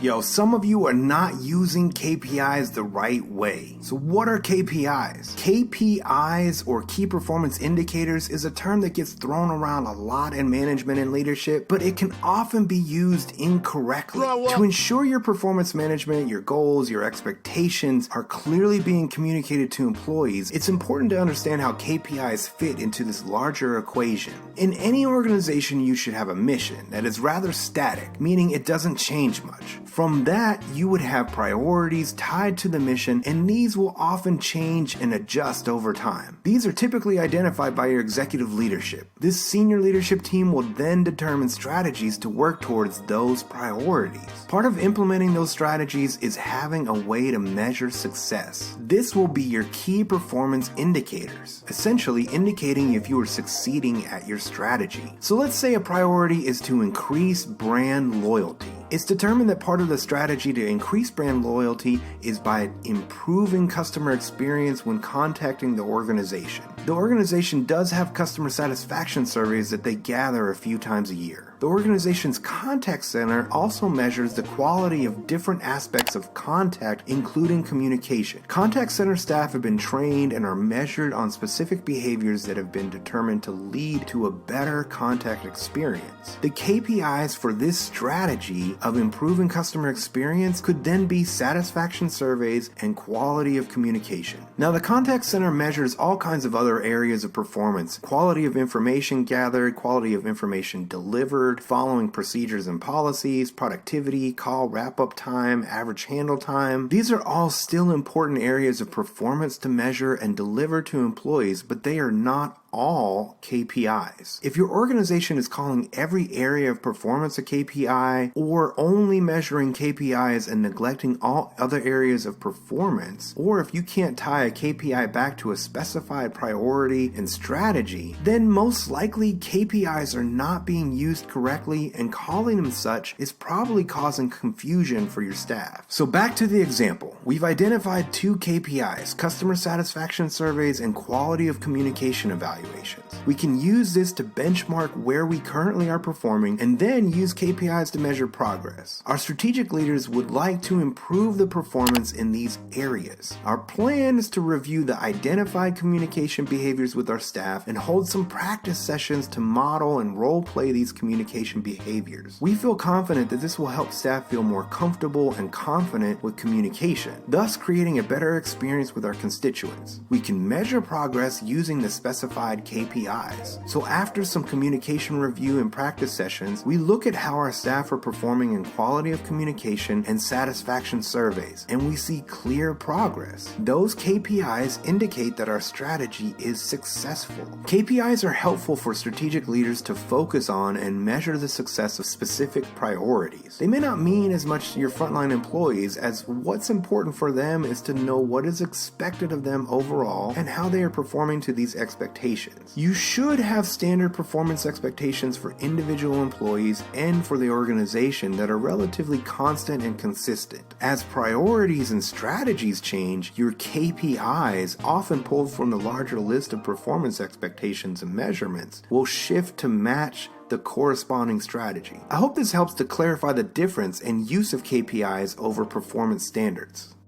Yo, some of you are not using KPIs the right way. So what are KPIs? KPIs, or key performance indicators, is a term that gets thrown around a lot in management and leadership, but it can often be used incorrectly. To ensure your performance management, your goals, your expectations are clearly being communicated to employees, it's important to understand how KPIs fit into this larger equation. In any organization, you should have a mission that is rather static, meaning it doesn't change much. From that, you would have priorities tied to the mission, and these will often change and adjust over time. These are typically identified by your executive leadership. This senior leadership team will then determine strategies to work towards those priorities. Part of implementing those strategies is having a way to measure success. This will be your key performance indicators, essentially indicating if you are succeeding at your strategy. So let's say a priority is to increase brand loyalty. It's determined that part of the strategy to increase brand loyalty is by improving customer experience when contacting the organization. The organization does have customer satisfaction surveys that they gather a few times a year. The organization's contact center also measures the quality of different aspects of contact, including communication. Contact center staff have been trained and are measured on specific behaviors that have been determined to lead to a better contact experience. The KPIs for this strategy of improving customer experience could then be satisfaction surveys and quality of communication. Now, the contact center measures all kinds of other areas of performance: quality of information gathered, quality of information delivered, following procedures and policies, productivity, call wrap-up time, average handle time. These are all still important areas of performance to measure and deliver to employees, but they are not all KPIs. If your organization is calling every area of performance a KPI, or only measuring KPIs and neglecting all other areas of performance, or if you can't tie a KPI back to a specified priority and strategy, then most likely KPIs are not being used correctly, and calling them such is probably causing confusion for your staff. So back to the example. We've identified two KPIs: customer satisfaction surveys and quality of communication evaluations. We can use this to benchmark where we currently are performing, and then use KPIs to measure progress. Our strategic leaders would like to improve the performance in these areas. Our plan is to review the identified communication behaviors with our staff and hold some practice sessions to model and role play these communication behaviors. We feel confident that this will help staff feel more comfortable and confident with communication, thus creating a better experience with our constituents. We can measure progress using the specified KPIs. So after some communication review and practice sessions, we look at how our staff are performing in quality of communication and satisfaction surveys, and we see clear progress. Those KPIs indicate that our strategy is successful. KPIs are helpful for strategic leaders to focus on and measure the success of specific priorities. They may not mean as much to your frontline employees, as what's important for them is to know what is expected of them overall and how they are performing to these expectations. You should have standard performance expectations for individual employees and for the organization that are relatively constant and consistent. As priorities and strategies change, your KPIs, often pulled from the larger list of performance expectations and measurements, will shift to match the corresponding strategy. I hope this helps to clarify the difference and use of KPIs over performance standards.